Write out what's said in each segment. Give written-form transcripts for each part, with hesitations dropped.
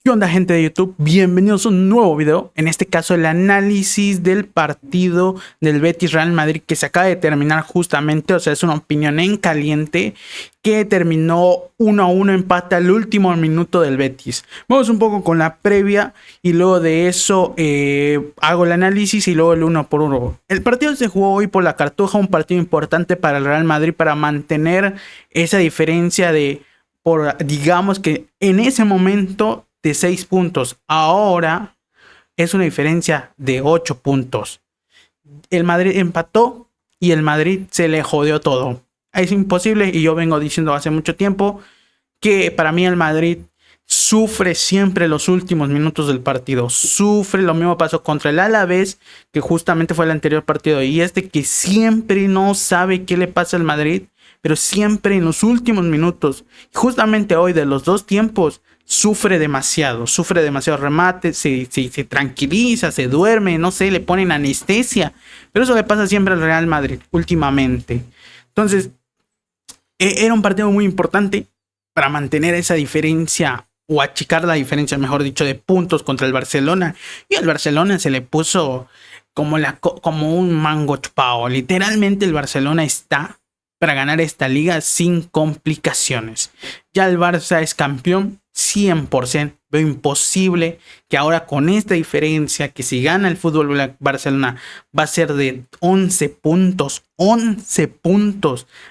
¿Qué onda, gente de YouTube? Bienvenidos a un nuevo video. En este caso, el análisis del partido del Betis Real Madrid que se acaba de terminar justamente. O sea, es una opinión en caliente que terminó 1-1, empate al último minuto del Betis. Vamos un poco con la previa y luego de eso hago el análisis y luego el 1-1. El partido se jugó hoy por la Cartuja, un partido importante para el Real Madrid para mantener esa diferencia digamos que en ese momento de 6 puntos. Ahora es una diferencia de 8 puntos. El Madrid empató y el Madrid se le jodió todo. Es imposible, y yo vengo diciendo hace mucho tiempo que para mí el Madrid sufre siempre los últimos minutos del partido. Sufre, lo mismo pasó contra el Alavés, que justamente fue el anterior partido, y que siempre no sabe qué le pasa al Madrid, pero siempre en los últimos minutos. Justamente hoy, de los dos tiempos, sufre demasiado remate, se tranquiliza, se duerme, no sé, le ponen anestesia, pero eso le pasa siempre al Real Madrid últimamente. Entonces, era un partido muy importante para mantener esa diferencia, o achicar la diferencia, mejor dicho, de puntos contra el Barcelona, y al Barcelona se le puso como un mango chupado. Literalmente el Barcelona está para ganar esta liga sin complicaciones. Ya el Barça es campeón 100%. Veo imposible que ahora, con esta diferencia, que si gana el Fútbol Barcelona va a ser de 11 puntos,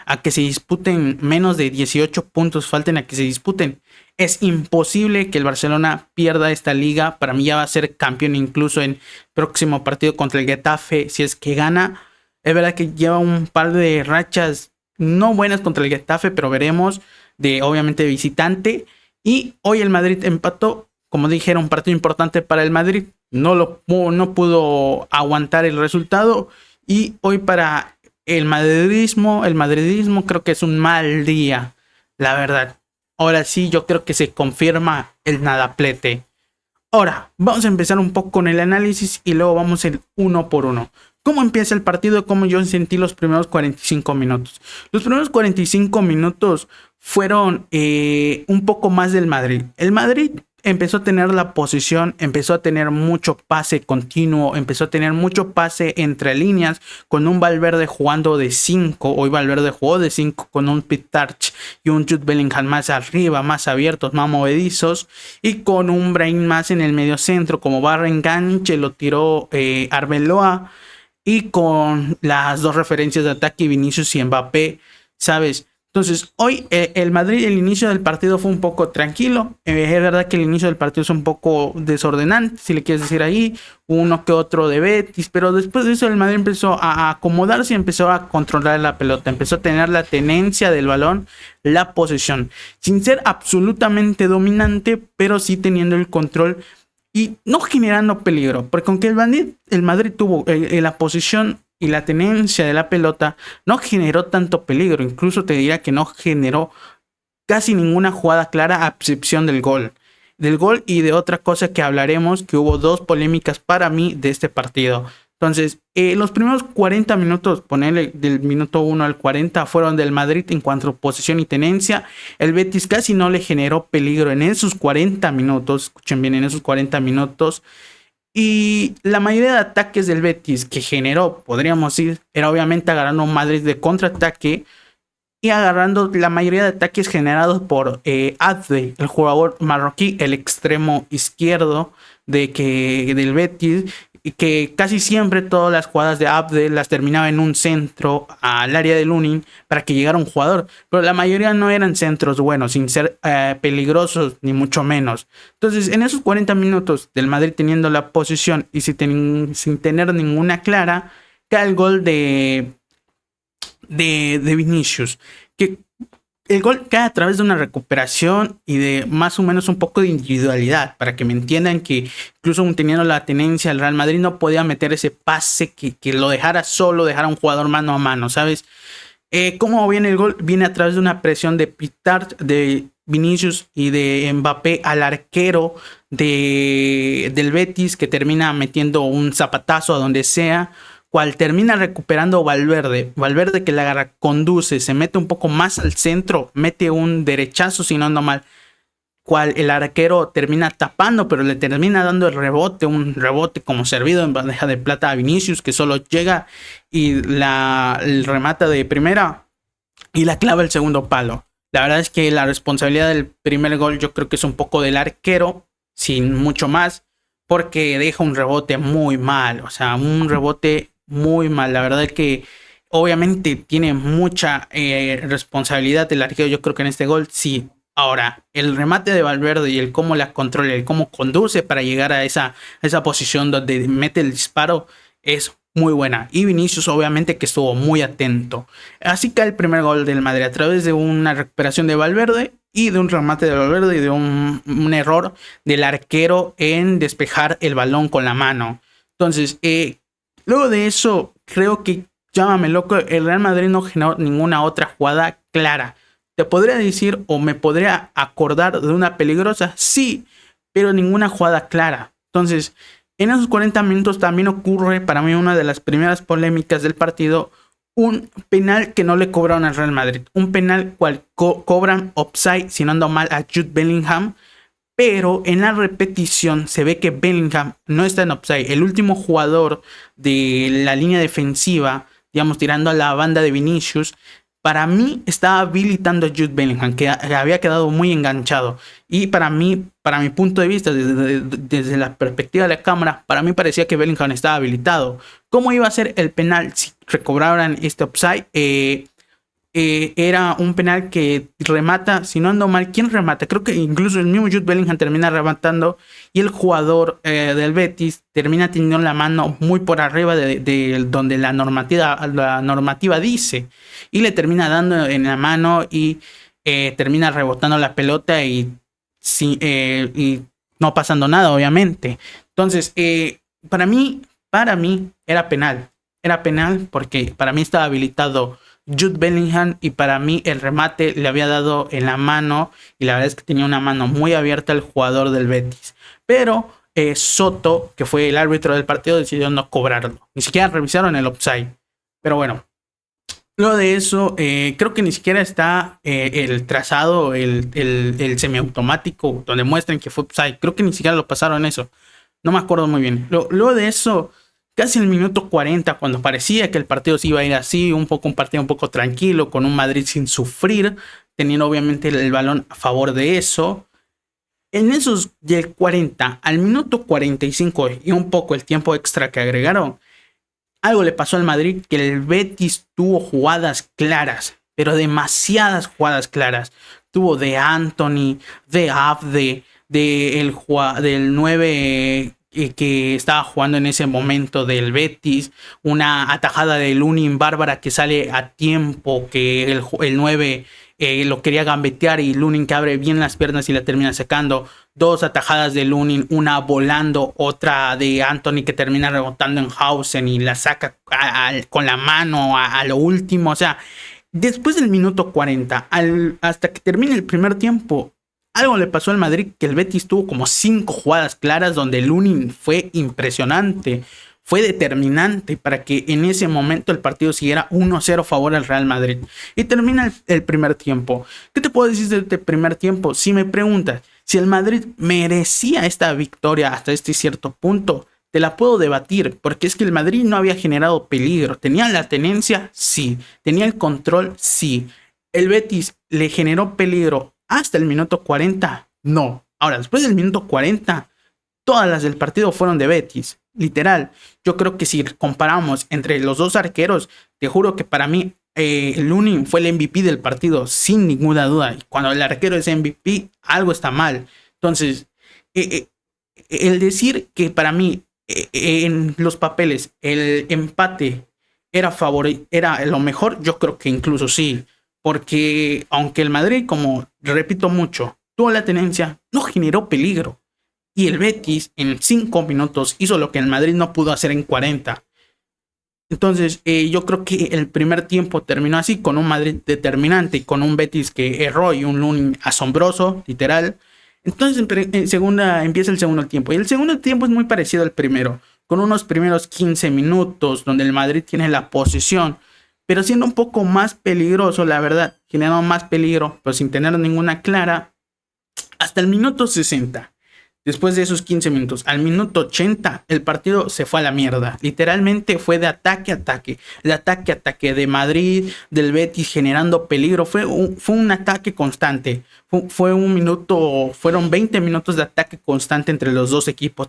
a que se disputen menos de 18 puntos, falten a que se disputen. Es imposible que el Barcelona pierda esta liga. Para mí ya va a ser campeón incluso en próximo partido contra el Getafe, si es que gana. Es verdad que lleva un par de rachas no buenas contra el Getafe, pero veremos, obviamente de visitante. Y hoy el Madrid empató, como dije, era un partido importante para el Madrid. No pudo aguantar el resultado. Y hoy para el madridismo creo que es un mal día, la verdad. Ahora sí, yo creo que se confirma el nadaplete. Ahora, vamos a empezar un poco con el análisis y luego vamos el 1 por 1. ¿Cómo empieza el partido? ¿Cómo yo sentí los primeros 45 minutos? Los primeros 45 minutos fueron un poco más del Madrid. El Madrid empezó a tener la posesión, empezó a tener mucho pase continuo, empezó a tener mucho pase entre líneas, con un Valverde jugando de 5. Hoy Valverde jugó de 5 con un Pitarch y un Jude Bellingham más arriba, más abiertos, más movedizos, y con un Brahim más en el medio centro. Como barra enganche lo tiró Arbeloa, y con las dos referencias de ataque, Vinicius y Mbappé, ¿sabes? Entonces, hoy el Madrid, el inicio del partido fue un poco tranquilo. Es verdad que el inicio del partido es un poco desordenante, si le quieres decir ahí, uno que otro de Betis, pero después de eso el Madrid empezó a acomodarse y empezó a controlar la pelota, empezó a tener la tenencia del balón, la posesión, sin ser absolutamente dominante, pero sí teniendo el control y no generando peligro, porque aunque el Madrid tuvo la posición y la tenencia de la pelota, no generó tanto peligro. Incluso te diría que no generó casi ninguna jugada clara, a excepción del gol y de otra cosa que hablaremos, que hubo dos polémicas para mí de este partido. Entonces, los primeros 40 minutos, ponerle del minuto 1 al 40, fueron del Madrid en cuanto a posesión y tenencia. El Betis casi no le generó peligro en esos 40 minutos. Escuchen bien, en esos 40 minutos. Y la mayoría de ataques del Betis que generó, podríamos decir, era obviamente agarrando un Madrid de contraataque y agarrando la mayoría de ataques generados por Adde, el jugador marroquí, el extremo izquierdo del Betis, y que casi siempre todas las jugadas de Abde las terminaba en un centro al área de Lunin para que llegara un jugador, pero la mayoría no eran centros buenos, sin ser peligrosos ni mucho menos. Entonces, en esos 40 minutos del Madrid teniendo la posición y sin tener ninguna clara, cae el gol de Vinicius, que el gol cae a través de una recuperación y de más o menos un poco de individualidad, para que me entiendan que incluso teniendo la tenencia, el Real Madrid no podía meter ese pase que lo dejara solo, dejara a un jugador mano a mano, ¿sabes? ¿Cómo viene el gol? Viene a través de una presión de Pitarch, de Vinicius y de Mbappé al arquero del Betis, que termina metiendo un zapatazo a donde sea, cual termina recuperando Valverde que la agarra, conduce, se mete un poco más al centro, mete un derechazo, si no ando mal, cual el arquero termina tapando, pero le termina dando el rebote, un rebote como servido en bandeja de plata a Vinicius, que solo llega y el remata de primera y la clava el segundo palo. La verdad es que la responsabilidad del primer gol yo creo que es un poco del arquero, sin mucho más, porque deja un rebote muy mal, o sea, un rebote muy mal. La verdad es que obviamente tiene mucha responsabilidad el arquero, yo creo que en este gol sí. Ahora, el remate de Valverde y el cómo la controla, el cómo conduce para llegar a esa posición donde mete el disparo es muy buena. Y Vinicius obviamente que estuvo muy atento. Así que el primer gol del Madrid a través de una recuperación de Valverde y de un remate de Valverde y de un error del arquero en despejar el balón con la mano. Entonces, luego de eso, creo que, llámame loco, el Real Madrid no generó ninguna otra jugada clara. Te podría decir o me podría acordar de una peligrosa, sí, pero ninguna jugada clara. Entonces, en esos 40 minutos también ocurre para mí una de las primeras polémicas del partido, un penal que no le cobraron al Real Madrid. Un penal cual cobran offside, si no ando mal, a Jude Bellingham. Pero en la repetición se ve que Bellingham no está en offside. El último jugador de la línea defensiva, digamos, tirando a la banda de Vinicius, para mí estaba habilitando a Jude Bellingham, que había quedado muy enganchado. Y para mí, para mi punto de vista, desde la perspectiva de la cámara, para mí parecía que Bellingham estaba habilitado. ¿Cómo iba a ser el penal si recobraran este offside? Era un penal que remata, si no ando mal, ¿quién remata? Creo que incluso el mismo Jude Bellingham termina rematando y el jugador del Betis termina teniendo la mano muy por arriba de donde la normativa dice, y le termina dando en la mano y termina rebotando la pelota y no pasando nada, obviamente. Entonces, para mí era penal. Era penal porque para mí estaba habilitado Jude Bellingham y para mí el remate le había dado en la mano y la verdad es que tenía una mano muy abierta el jugador del Betis. Pero Soto, que fue el árbitro del partido, decidió no cobrarlo. Ni siquiera revisaron el offside. Pero bueno, luego de eso, creo que ni siquiera está el trazado, el semiautomático, donde muestran que fue offside. Creo que ni siquiera lo pasaron eso. No me acuerdo muy bien. Luego de eso, casi en el minuto 40, cuando parecía que el partido se iba a ir así, un partido un poco tranquilo, con un Madrid sin sufrir, teniendo obviamente el balón a favor de eso. En esos del 40 al minuto 45 y un poco el tiempo extra que agregaron, algo le pasó al Madrid, que el Betis tuvo jugadas claras, pero demasiadas jugadas claras. Tuvo de Anthony, de Abde, del 9 que estaba jugando en ese momento del Betis, una atajada de Lunin Bárbara que sale a tiempo, que el 9 lo quería gambetear y Lunin que abre bien las piernas y la termina sacando. Dos atajadas de Lunin, una volando, otra de Anthony que termina rebotando en Hausen y la saca con la mano a lo último. O sea, después del minuto 40 hasta que termine el primer tiempo, algo le pasó al Madrid, que el Betis tuvo como 5 jugadas claras donde Lunin fue impresionante, fue determinante para que en ese momento el partido siguiera 1-0 a favor al Real Madrid. Y termina el primer tiempo. ¿Qué te puedo decir de este primer tiempo? Si me preguntas si el Madrid merecía esta victoria hasta este cierto punto, te la puedo debatir, porque es que el Madrid no había generado peligro. ¿Tenía la tenencia? Sí. ¿Tenía el control? Sí. ¿El Betis le generó peligro hasta el minuto 40? No. Ahora, después del minuto 40, todas las del partido fueron de Betis. Literal. Yo creo que si comparamos entre los dos arqueros, te juro que para mí Lunin fue el MVP del partido, sin ninguna duda. Y cuando el arquero es MVP, algo está mal. Entonces, el decir que para mí en los papeles el empate era lo mejor, yo creo que incluso sí. Porque aunque el Madrid, como repito mucho, tuvo la tenencia, no generó peligro. Y el Betis en 5 minutos hizo lo que el Madrid no pudo hacer en 40. Entonces yo creo que el primer tiempo terminó así, con un Madrid determinante y con un Betis que erró y un Lunin asombroso, literal. Entonces empieza el segundo tiempo. Y el segundo tiempo es muy parecido al primero, con unos primeros 15 minutos donde el Madrid tiene la posesión, pero siendo un poco más peligroso, la verdad, generando más peligro, pero sin tener ninguna clara. hasta el minuto 60. Después de esos 15 minutos, al minuto 80, el partido se fue a la mierda. Literalmente fue de ataque a ataque. De ataque a ataque de Madrid, del Betis generando peligro. Fue un ataque constante. Fueron 20 minutos de ataque constante entre los dos equipos.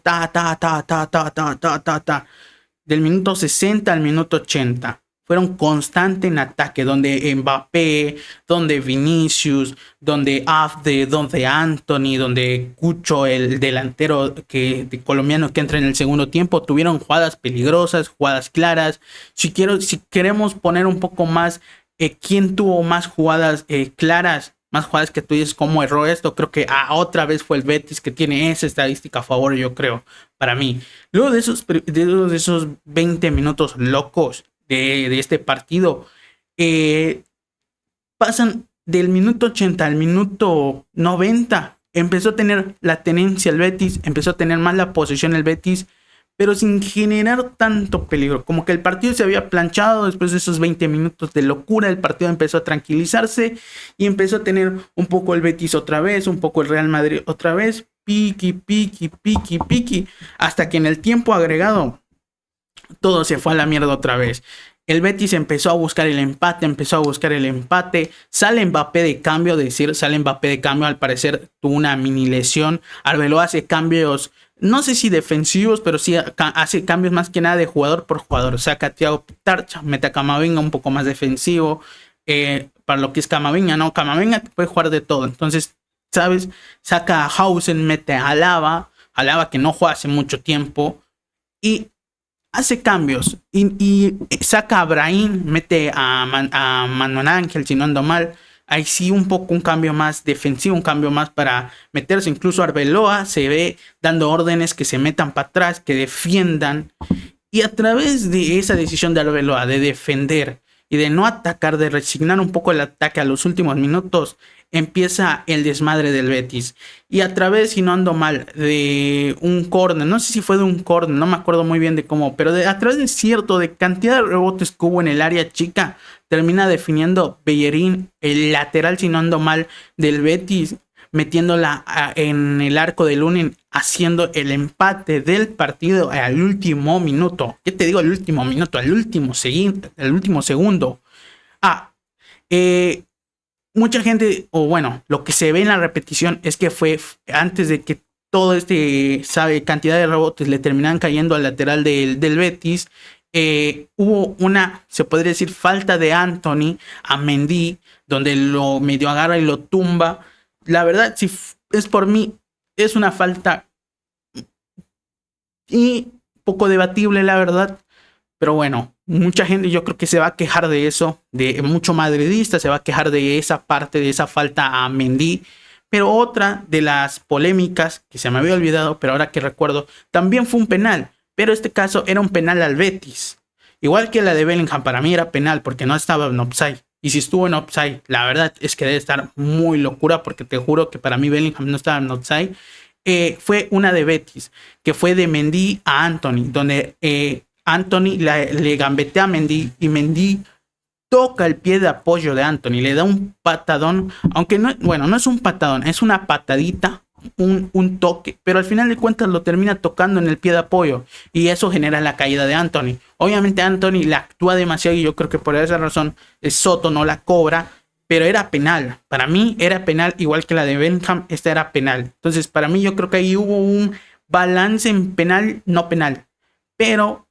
Del minuto 60 al minuto 80. Fueron constantes en ataque, donde Mbappé, donde Vinicius, donde Afde, donde Anthony, donde Cucho, el delantero colombiano que entra en el segundo tiempo, tuvieron jugadas peligrosas, jugadas claras. Si queremos poner un poco más, quién tuvo más jugadas claras, más jugadas que tú dices cómo erró esto, creo que otra vez fue el Betis, que tiene esa estadística a favor, yo creo, para mí. Luego de esos 20 minutos locos de este partido, pasan del minuto 80 al minuto 90. Empezó a tener la tenencia el Betis, empezó a tener más la posesión el Betis, pero sin generar tanto peligro. Como que el partido se había planchado después de esos 20 minutos de locura. El partido empezó a tranquilizarse y empezó a tener un poco el Betis otra vez, un poco el Real Madrid otra vez, piqui, hasta que en el tiempo agregado todo se fue a la mierda otra vez. El Betis empezó a buscar el empate, sale Mbappé de cambio, al parecer tuvo una mini lesión. Arbeloa hace cambios, no sé si defensivos, pero sí hace cambios más que nada de jugador por jugador. Saca a Thiago Tarcha, mete a Camavinga un poco más defensivo, para lo que es Camavinga, ¿no? Camavinga puede jugar de todo, entonces, ¿sabes? Saca a Hausen, mete a Alaba que no juega hace mucho tiempo, y hace cambios y saca a Brahim, mete a Manuel Ángel, si no ando mal. Ahí sí un poco un cambio más defensivo, un cambio más para meterse. Incluso Arbeloa se ve dando órdenes que se metan para atrás, que defiendan. Y a través de esa decisión de Arbeloa de defender y de no atacar, de resignar un poco el ataque a los últimos minutos, empieza el desmadre del Betis. Y a través, si no ando mal, de un córner, no sé si fue de un córner, no me acuerdo muy bien de cómo, pero a través de cantidad de rebotes que hubo en el área chica, termina definiendo Bellerín, el lateral, si no ando mal, del Betis, metiéndola en el arco de Lunin, haciendo el empate del partido al último minuto. ¿Qué te digo al último minuto? Al último segundo. Mucha gente, o bueno, lo que se ve en la repetición es que fue antes de que todo cantidad de rebotes le terminaran cayendo al lateral del Betis. Hubo una, se podría decir, falta de Anthony a Mendy, donde lo medio agarra y lo tumba. La verdad, si es por mí, es una falta y poco debatible, la verdad. Pero bueno, mucha gente yo creo que se va a quejar de eso, de mucho madridista se va a quejar de esa parte, de esa falta a Mendy. Pero otra de las polémicas que se me había olvidado, pero ahora que recuerdo, también fue un penal. Pero este caso era un penal al Betis. Igual que la de Bellingham, para mí era penal porque no estaba en offside. Y si estuvo en offside, la verdad es que debe estar muy locura, porque te juro que para mí Bellingham no estaba en offside. Fue una de Betis, que fue de Mendy a Anthony, donde Anthony le gambetea a Mendy y Mendy toca el pie de apoyo de Anthony, le da un patadón, aunque no, bueno, no es un patadón, es una patadita, un toque, pero al final de cuentas lo termina tocando en el pie de apoyo y eso genera la caída de Anthony. Obviamente Anthony le actúa demasiado y yo creo que por esa razón Soto no la cobra, pero era penal. Para mí era penal, igual que la de Bellingham, esta era penal. Entonces para mí yo creo que ahí hubo un balance en penal, no penal, pero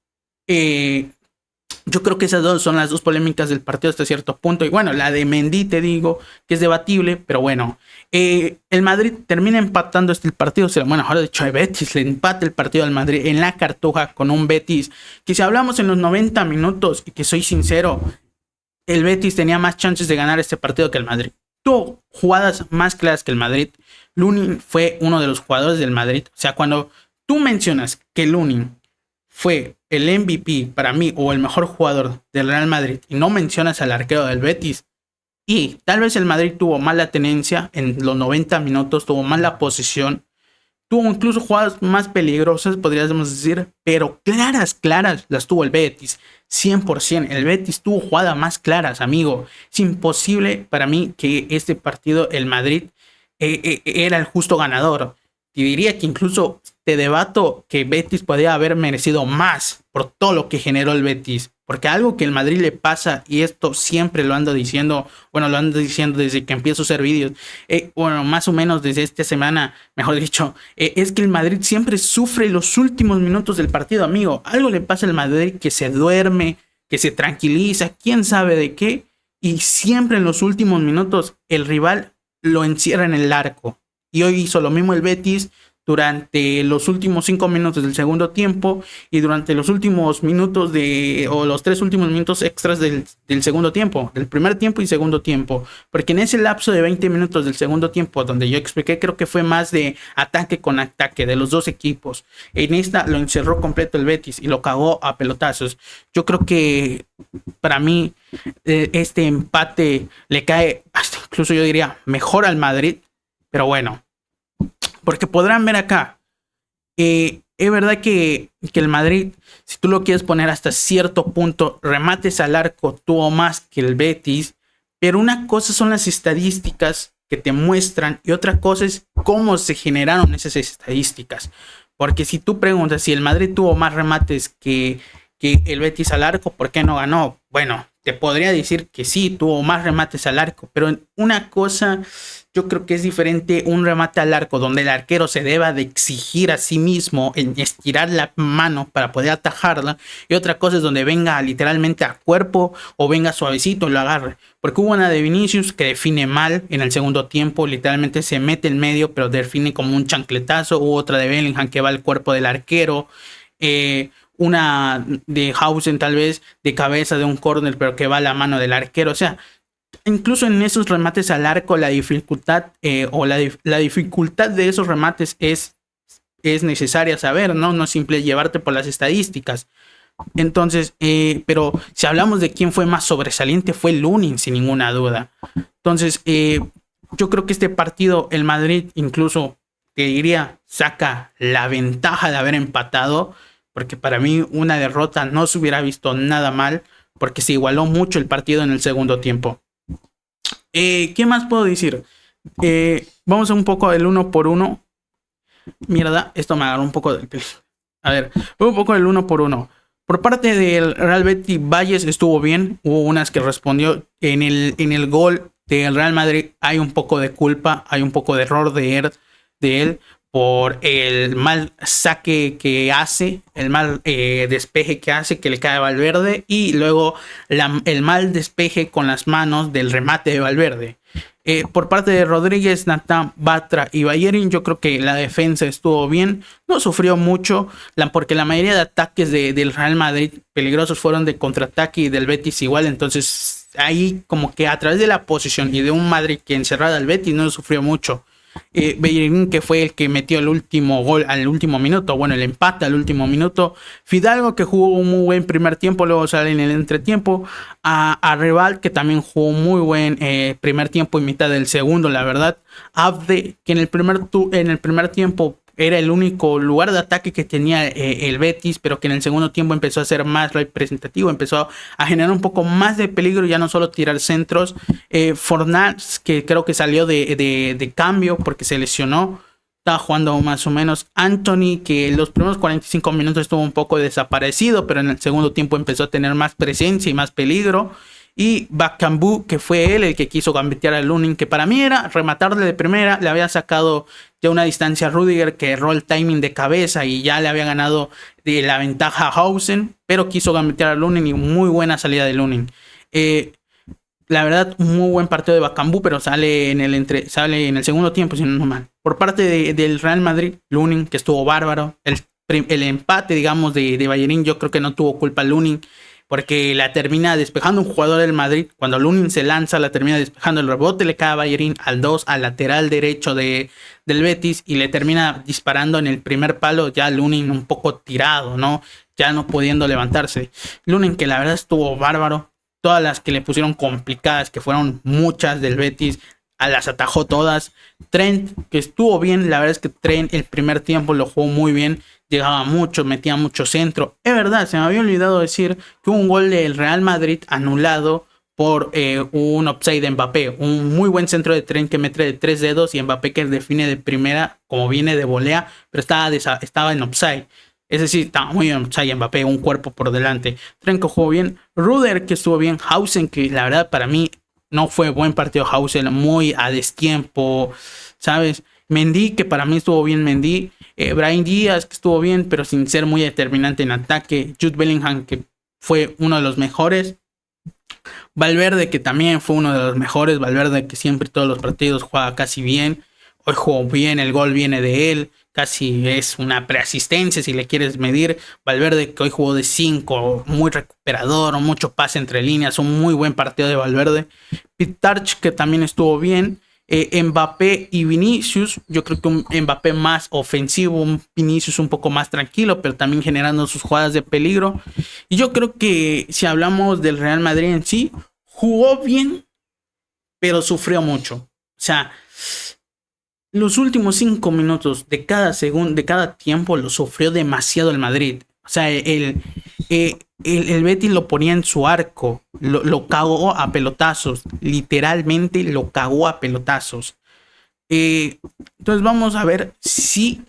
yo creo que esas dos son las dos polémicas del partido hasta cierto punto. Y bueno, la de Mendy te digo que es debatible, pero bueno, el Madrid termina empatando el partido. Bueno, ahora de hecho el Betis le empata el partido al Madrid en la Cartuja, con un Betis que, si hablamos en los 90 minutos, y que soy sincero, el Betis tenía más chances de ganar este partido que el Madrid. Tuvo jugadas más claras que el Madrid. Lunin fue uno de los jugadores del Madrid. O sea, cuando tú mencionas que Lunin fue el MVP para mí, o el mejor jugador del Real Madrid, y no mencionas al arquero del Betis, y tal vez el Madrid tuvo más la tenencia en los 90 minutos, tuvo más la posesión, tuvo incluso jugadas más peligrosas, podríamos decir, pero claras las tuvo el Betis, 100%. El Betis tuvo jugadas más claras, amigo. Es imposible para mí que este partido, el Madrid, era el justo ganador. Y diría que incluso te debato que Betis podría haber merecido más por todo lo que generó el Betis. Porque algo que el Madrid le pasa, y esto siempre lo ando diciendo, bueno, lo ando diciendo desde que empiezo a hacer vídeos, bueno, más o menos desde esta semana, mejor dicho, es que el Madrid siempre sufre los últimos minutos del partido, amigo. Algo le pasa al Madrid que se duerme, que se tranquiliza, quién sabe de qué, y siempre en los últimos minutos el rival lo encierra en el arco. Y hoy hizo lo mismo el Betis durante los últimos 5 minutos del segundo tiempo y durante los últimos minutos o los 3 últimos minutos extras del segundo tiempo, del primer tiempo y segundo tiempo. Porque en ese lapso de 20 minutos del segundo tiempo, donde yo expliqué, creo que fue más de ataque con ataque de los dos equipos. En esta lo encerró completo el Betis y lo cagó a pelotazos. Yo creo que para mí este empate le cae, hasta incluso yo diría, mejor al Madrid. Pero bueno, porque podrán ver acá, es verdad que el Madrid, si tú lo quieres poner hasta cierto punto, remates al arco tuvo más que el Betis, pero una cosa son las estadísticas que te muestran y otra cosa es cómo se generaron esas estadísticas. Porque si tú preguntas si el Madrid tuvo más remates que el Betis al arco, ¿por qué no ganó? Bueno, te podría decir que sí, tuvo más remates al arco, pero una cosa yo creo que es diferente un remate al arco donde el arquero se deba de exigir a sí mismo en estirar la mano para poder atajarla, y otra cosa es donde venga literalmente a cuerpo o venga suavecito y lo agarre. Porque hubo una de Vinicius que define mal en el segundo tiempo, literalmente se mete en medio pero define como un chancletazo. Hubo otra de Bellingham que va al cuerpo del arquero, una de Hausen tal vez de cabeza de un córner pero que va a la mano del arquero. O sea, incluso en esos remates al arco la dificultad la dificultad de esos remates es necesaria saber, ¿no? No es simple llevarte por las estadísticas. Entonces, pero si hablamos de quién fue más sobresaliente, fue Lunin, sin ninguna duda. Entonces, yo creo que este partido, el Madrid incluso, te diría, saca la ventaja de haber empatado, porque para mí una derrota no se hubiera visto nada mal, porque se igualó mucho el partido en el segundo tiempo. ¿Qué más puedo decir? Vamos a un poco del uno por uno. Mierda, esto me agarró un poco del pelo. A ver, un poco del uno por uno. Por parte del Real Betis, Valles estuvo bien. Hubo unas que respondió. En el gol del Real Madrid hay un poco de culpa, hay un poco de error de él por el mal saque que hace, el mal despeje que hace, que le cae a Valverde, y luego el mal despeje con las manos del remate de Valverde. Por parte de Rodríguez, Nathan, Batra y Bellerín, yo creo que la defensa estuvo bien, no sufrió mucho, porque la mayoría de ataques del Real Madrid peligrosos fueron de contraataque y del Betis igual. Entonces ahí como que a través de la posición y de un Madrid que encerrada al Betis no sufrió mucho. Bellerín, que fue el que metió el último gol al último minuto, bueno, el empate al último minuto. Fidalgo, que jugó un muy buen primer tiempo, luego sale en el entretiempo. A Rival, que también jugó muy buen primer tiempo y mitad del segundo, la verdad. Abde, que en el primer tiempo era el único lugar de ataque que tenía el Betis, pero que en el segundo tiempo empezó a ser más representativo, empezó a generar un poco más de peligro, ya no solo tirar centros. Fornals, que creo que salió de cambio porque se lesionó, estaba jugando más o menos. Anthony, que en los primeros 45 minutos estuvo un poco desaparecido, pero en el segundo tiempo empezó a tener más presencia y más peligro. Y Bakambu, que fue él el que quiso gambetear a Lunin, que para mí era rematarle de primera. Le había sacado ya una distancia a Rudiger, que erró el timing de cabeza y ya le había ganado de la ventaja a Hausen, pero quiso gambetear a Lunin y muy buena salida de Lunin. La verdad, un muy buen partido de Bakambu, pero sale en el segundo tiempo, si no mal. Por parte del Real Madrid, Lunin, que estuvo bárbaro. El empate, digamos, de Bellerín, yo creo que no tuvo culpa Lunin, porque la termina despejando un jugador del Madrid. Cuando Lunin se lanza, la termina despejando, el rebote le cae a Bellerín al 2, al lateral derecho del Betis, y le termina disparando en el primer palo, ya Lunin un poco tirado, ¿no? Ya no pudiendo levantarse. Lunin, que la verdad estuvo bárbaro. Todas las que le pusieron complicadas, que fueron muchas del Betis, las atajó todas. Trent, que estuvo bien, la verdad es que Trent el primer tiempo lo jugó muy bien, llegaba mucho, metía mucho centro. Es verdad, se me había olvidado decir que hubo un gol del Real Madrid anulado por un offside de Mbappé, un muy buen centro de tren que mete de 3 dedos y Mbappé que define de primera como viene de volea, pero estaba en offside. Es decir, estaba muy en offside Mbappé, un cuerpo por delante. Tren que jugó bien, Ruder que estuvo bien, Hausen que la verdad para mí no fue buen partido, Hausen muy a destiempo, ¿sabes? Mendy que para mí estuvo bien Mendy, Brahim Díaz que estuvo bien pero sin ser muy determinante en ataque, Jude Bellingham que fue uno de los mejores, Valverde que también fue uno de los mejores, Valverde que siempre todos los partidos juega casi bien, hoy jugó bien, el gol viene de él, casi es una preasistencia si le quieres medir, Valverde que hoy jugó de 5, muy recuperador, mucho pase entre líneas, un muy buen partido de Valverde, Pitarch que también estuvo bien, Mbappé y Vinicius, yo creo que un Mbappé más ofensivo, un Vinicius un poco más tranquilo, pero también generando sus jugadas de peligro. Y yo creo que si hablamos del Real Madrid en sí, jugó bien, pero sufrió mucho. O sea, los últimos 5 minutos de cada segundo, de cada tiempo, lo sufrió demasiado el Madrid. O sea, el Betis lo ponía en su arco, lo cagó a pelotazos, literalmente lo cagó a pelotazos. Entonces vamos a ver si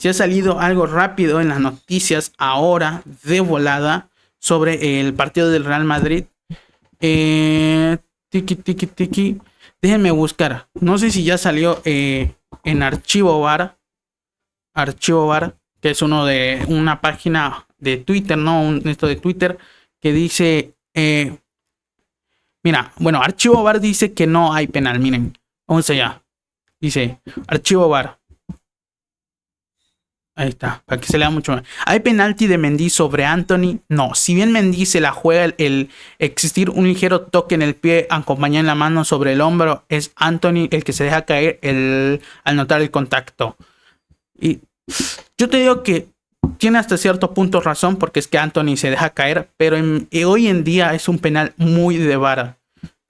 ha salido algo rápido en las noticias ahora de volada sobre el partido del Real Madrid. Tiki. Déjenme buscar. No sé si ya salió en Archivo Bar, que es una página de Twitter, ¿no? Esto de Twitter que dice, mira, bueno, Archivo Bar dice que no hay penal, miren, vamos allá. Dice, Archivo Bar. Ahí está, para que se lea mucho más. ¿Hay penalti de Mendy sobre Antony? No, si bien Mendy se la juega el existir un ligero toque en el pie acompañado en la mano sobre el hombro, es Antony el que se deja caer al notar el contacto. Y yo te digo que tiene hasta cierto punto razón porque es que Antony se deja caer, pero hoy en día es un penal muy de vara.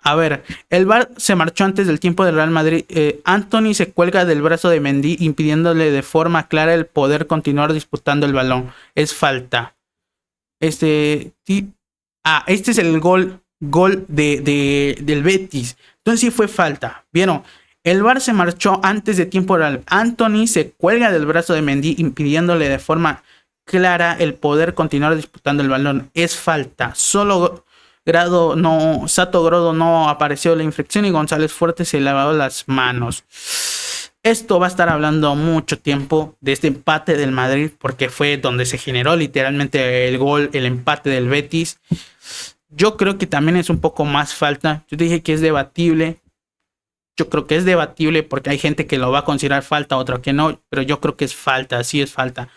A ver, el VAR se marchó antes del tiempo del Real Madrid. Antony se cuelga del brazo de Mendy impidiéndole de forma clara el poder continuar disputando el balón. Es falta. Este es el gol del Betis. Entonces sí fue falta. ¿Vieron? El VAR se marchó antes de tiempo real. Antony se cuelga del brazo de Mendy impidiéndole de forma clara el poder continuar disputando el balón. Es falta. Sato Grodo no apareció la infracción y González Fuerte se lavó las manos. Esto va a estar hablando mucho tiempo de este empate del Madrid porque fue donde se generó literalmente el empate del Betis. Yo creo que también es un poco más falta. Yo dije que es debatible. Yo creo que es debatible porque hay gente que lo va a considerar falta, otra que no, pero yo creo que es falta, sí es falta.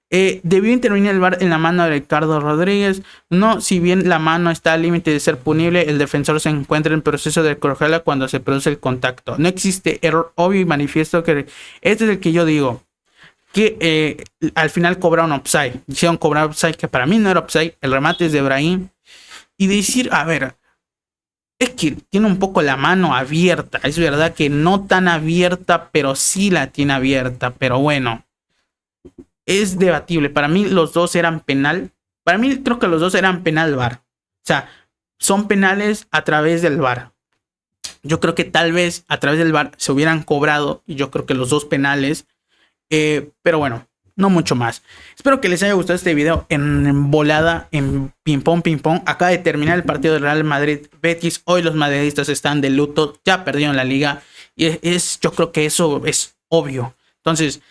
Debió intervenir el VAR en la mano de Ricardo Rodríguez. No, si bien la mano está al límite de ser punible, el defensor se encuentra en proceso de corregirla cuando se produce el contacto. No existe error obvio y manifiesto que este es el que yo digo que al final cobraron offside. Hicieron cobrar offside que para mí no era offside. El remate es de Brahim. Y decir, a ver, es que tiene un poco la mano abierta. Es verdad que no tan abierta, pero sí la tiene abierta. Pero bueno. Es debatible. Para mí los dos eran penal. Para mí creo que los dos eran penal VAR. O sea, son penales a través del VAR. Yo creo que tal vez a través del VAR se hubieran cobrado. Y yo creo que los dos penales. Pero bueno, no mucho más. Espero que les haya gustado este video en volada, en ping pong. Acaba de terminar el partido del Real Madrid Betis. Hoy los madridistas están de luto. Ya perdieron la liga. Y yo creo que eso es obvio. Entonces,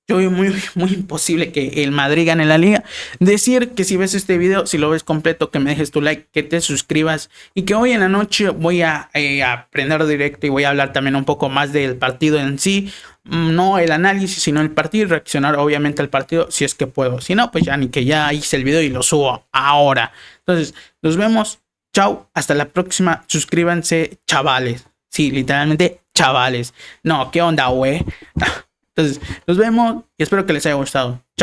yo veo muy imposible que el Madrid gane la liga. Decir que si ves este video, si lo ves completo, que me dejes tu like, que te suscribas y que hoy en la noche voy a aprender directo y voy a hablar también un poco más del partido en sí. No el análisis, sino el partido y reaccionar obviamente al partido si es que puedo. Si no, pues ya ni que ya hice el video y lo subo ahora. Entonces, nos vemos. Chao, hasta la próxima. Suscríbanse, chavales. Sí, literalmente, chavales. No, ¿qué onda, güey? Entonces, nos vemos y espero que les haya gustado. Chao.